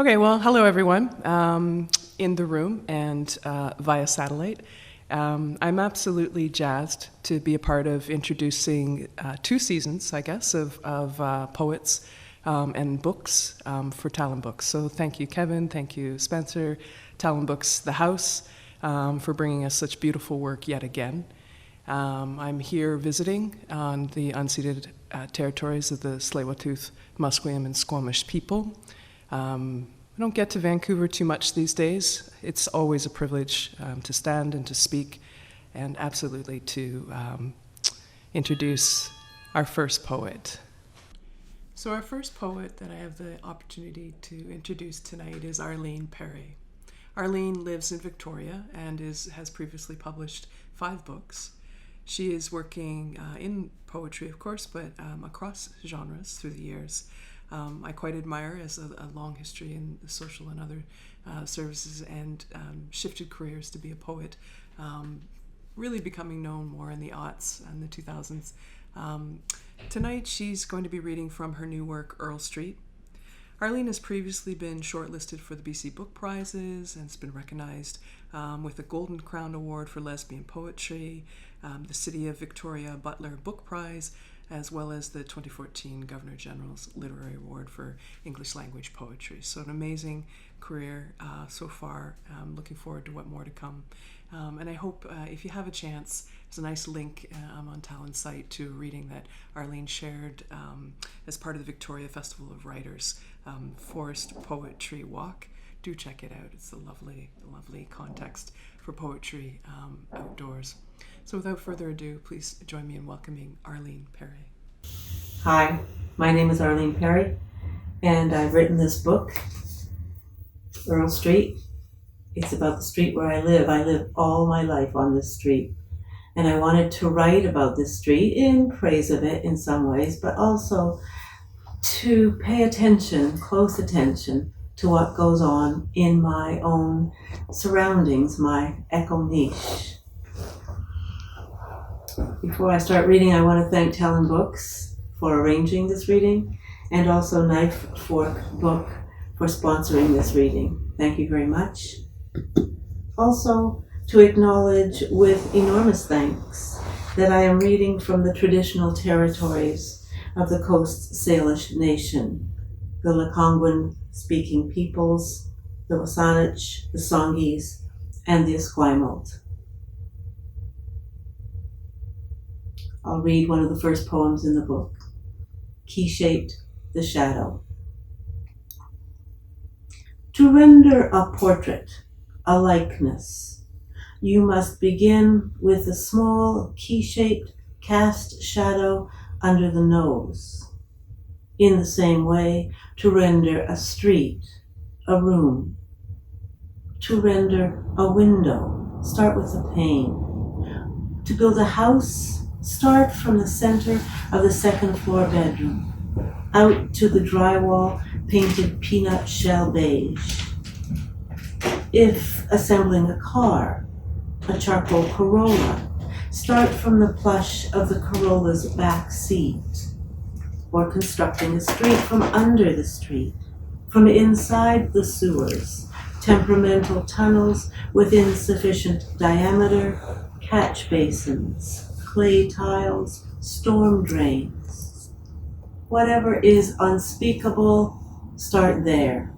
Okay, well, hello everyone in the room and via satellite. I'm absolutely jazzed to be a part of introducing 2 seasons, I guess, of poets and books for Talonbooks. So thank you, Kevin. Thank you, Spencer. Talonbooks, the house, for bringing us such beautiful work yet again. I'm here visiting on the unceded territories of the Tsleil-Waututh, Musqueam, and Squamish people. I don't get to Vancouver too much these days. It's always a privilege to stand and to speak, and absolutely to introduce our first poet. So our first poet that I have the opportunity to introduce tonight is Arleen Paré. Arleen lives in Victoria and has previously published 5 books. She is working in poetry, of course, but across genres through the years. I quite admire as a long history in social and other services and shifted careers to be a poet, really becoming known more in the aughts and the 2000s. Tonight she's going to be reading from her new work, Earle Street. Arleen has previously been shortlisted for the BC Book Prizes and has been recognized with the Golden Crown Award for Lesbian Poetry, the City of Victoria Butler Book Prize, as well as the 2014 Governor General's Literary Award for English Language Poetry. So an amazing career so far. Looking forward to what more to come. And I hope if you have a chance, there's a nice link on Talon's site to a reading that Arleen shared as part of the Victoria Festival of Writers Forest Poetry Walk. Do check it out. It's a lovely, lovely context for poetry outdoors. So without further ado, please join me in welcoming Arleen Paré. Hi, my name is Arleen Paré, and I've written this book, Earle Street. It's about the street where I live. I live all my life on this street. And I wanted to write about this street in praise of it in some ways, but also to pay attention, close attention, to what goes on in my own surroundings, my echo niche. Before I start reading, I want to thank Talonbooks for arranging this reading, and also Knife Fork Book for sponsoring this reading. Thank you very much. Also, to acknowledge with enormous thanks that I am reading from the traditional territories of the Coast Salish Nation, the Lekwungen-speaking peoples, the Wasanich, the Songhees, and the Esquimalt. I'll read one of the first poems in the book, Key-Shaped the Shadow. To render a portrait, a likeness, you must begin with a small key-shaped cast shadow under the nose. In the same way, to render a street, a room. To render a window, start with a pane. To build a house, start from the center of the second floor bedroom, out to the drywall painted peanut shell beige. If assembling a car, a charcoal Corolla, start from the plush of the Corolla's back seat. Or constructing a street from under the street, from inside the sewers, temperamental tunnels with insufficient diameter, catch basins, clay tiles, storm drains. Whatever is unspeakable, start there.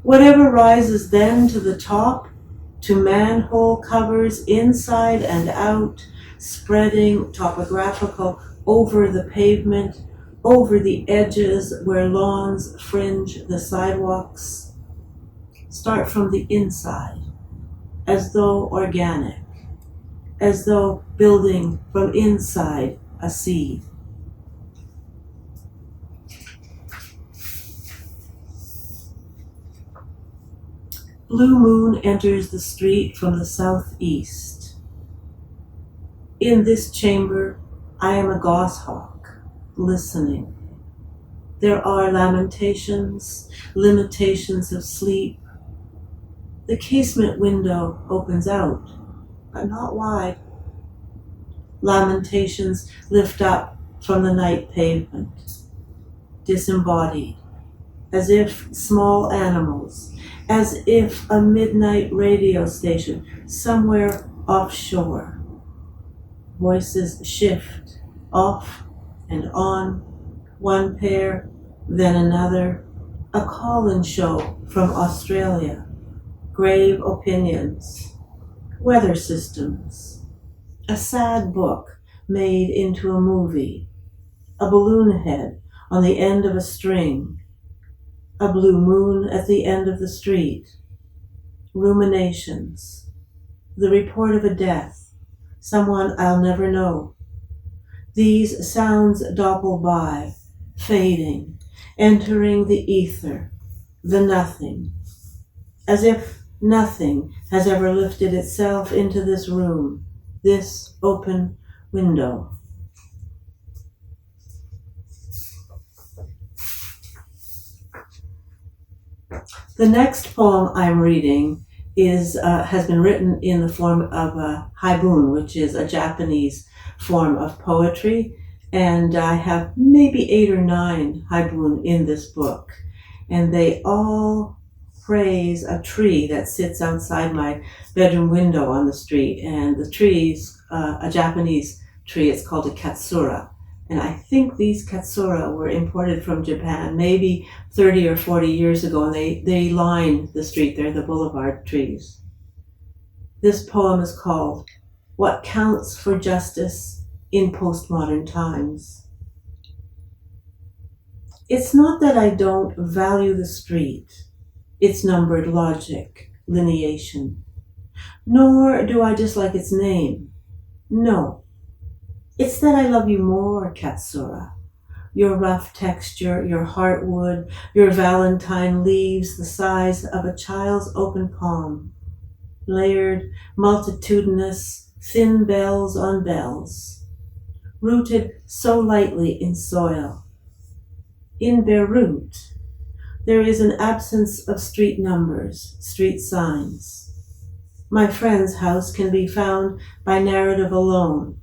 Whatever rises then to the top, to manhole covers inside and out, spreading topographical over the pavement, over the edges where lawns fringe the sidewalks. Start from the inside, as though organic, as though building from inside a seed. Blue moon enters the street from the southeast. In this chamber, I am a goshawk, listening. There are lamentations, limitations of sleep. The casement window opens out, but not wide. Lamentations lift up from the night pavement, disembodied, as if small animals, as if a midnight radio station somewhere offshore. Voices shift off and on, one pair, then another, a call-in show from Australia, grave opinions, weather systems, a sad book made into a movie, a balloon head on the end of a string, a blue moon at the end of the street, ruminations, the report of a death, someone I'll never know. These sounds dopple by, fading, entering the ether, the nothing, as if nothing has ever lifted itself into this room, this open window. The next poem I'm reading has been written in the form of a haibun, which is a Japanese form of poetry, and I have maybe 8 or 9 haibun in this book, and they all praise a tree that sits outside my bedroom window on the street, and the tree's a Japanese tree. It's called a katsura. And I think these katsura were imported from Japan maybe 30 or 40 years ago, and they line the street. They're the boulevard trees. This poem is called What Counts for Justice in Postmodern Times. It's not that I don't value the street, its numbered logic, lineation, nor do I dislike its name. No. It's that I love you more, Katsura. Your rough texture, your heartwood, your valentine leaves the size of a child's open palm. Layered, multitudinous, thin bells on bells. Rooted so lightly in soil. In Beirut, there is an absence of street numbers, street signs. My friend's house can be found by narrative alone.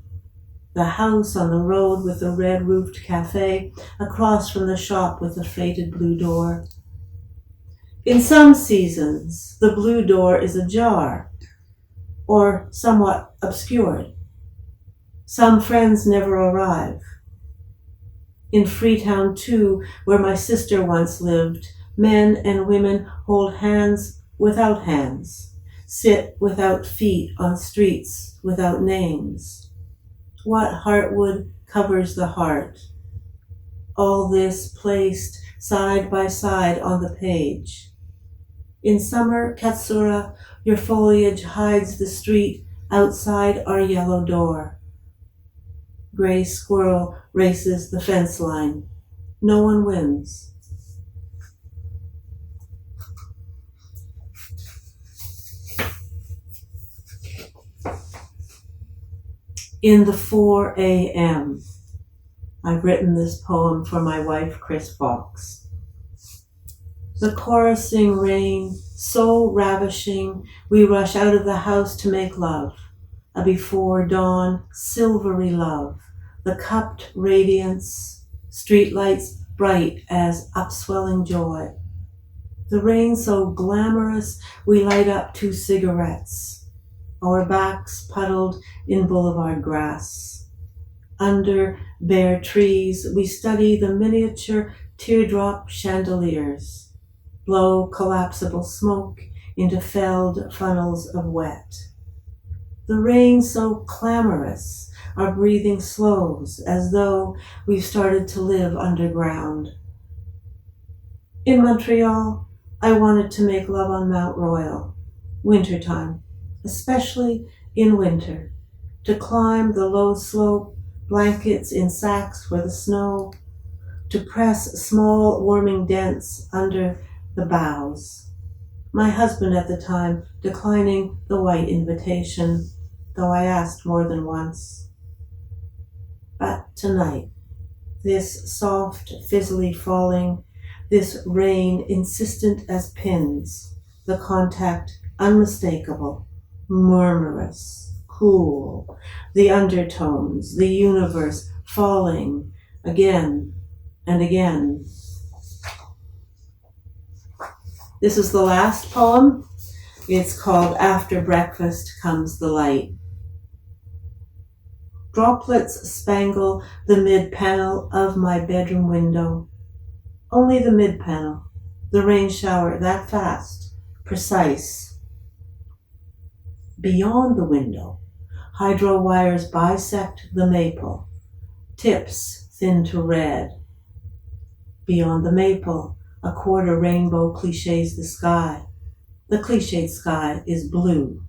The house on the road with the red-roofed cafe, across from the shop with the faded blue door. In some seasons, the blue door is ajar, or somewhat obscured. Some friends never arrive. In Freetown, too, where my sister once lived, men and women hold hands without hands, sit without feet on streets without names. What heartwood covers the heart? All this placed side by side on the page. In summer, Katsura, your foliage hides the street outside our yellow door. Gray squirrel races the fence line. No one wins. In the 4 a.m. I've written this poem for my wife, Chris Fox. The chorusing rain, so ravishing, we rush out of the house to make love. A before dawn, silvery love. The cupped radiance, streetlights bright as upswelling joy. The rain so glamorous, we light up 2 cigarettes. Our backs puddled in boulevard grass. Under bare trees, we study the miniature teardrop chandeliers, blow collapsible smoke into felled funnels of wet. The rain so clamorous, our breathing slows as though we've started to live underground. In Montreal, I wanted to make love on Mount Royal, wintertime. Especially in winter, to climb the low slope, blankets in sacks for the snow, to press small warming dents under the boughs. My husband at the time declining the white invitation, though I asked more than once. But tonight, this soft, fizzly falling, this rain insistent as pins, the contact unmistakable, murmurous, cool, the undertones, the universe falling again and again. This is the last poem. It's called After Breakfast Comes the Light. Droplets spangle the mid-panel of my bedroom window. Only the mid-panel, the rain shower that fast, precise. Beyond the window, hydro wires bisect the maple, tips thin to red. Beyond the maple, a quarter rainbow cliches the sky. The cliched sky is blue.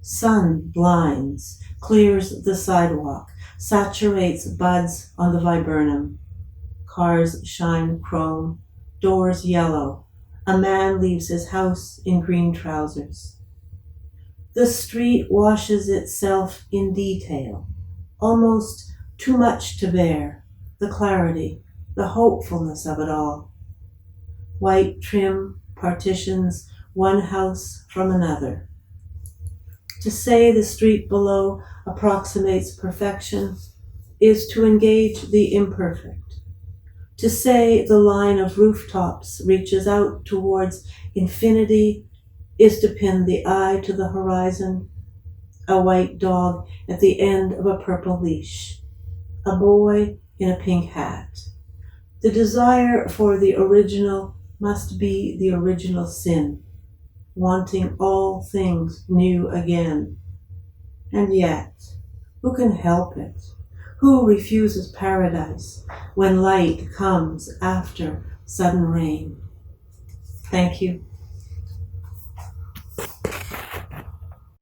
Sun blinds, clears the sidewalk, saturates buds on the viburnum. Cars shine chrome, doors yellow. A man leaves his house in green trousers. The street washes itself in detail, almost too much to bear, the clarity, the hopefulness of it all. White trim partitions one house from another. To say the street below approximates perfection is to engage the imperfect. To say the line of rooftops reaches out towards infinity is to pin the eye to the horizon. A white dog at the end of a purple leash. A boy in a pink hat. The desire for the original must be the original sin, wanting all things new again. And yet, who can help it? Who refuses paradise when light comes after sudden rain? Thank you.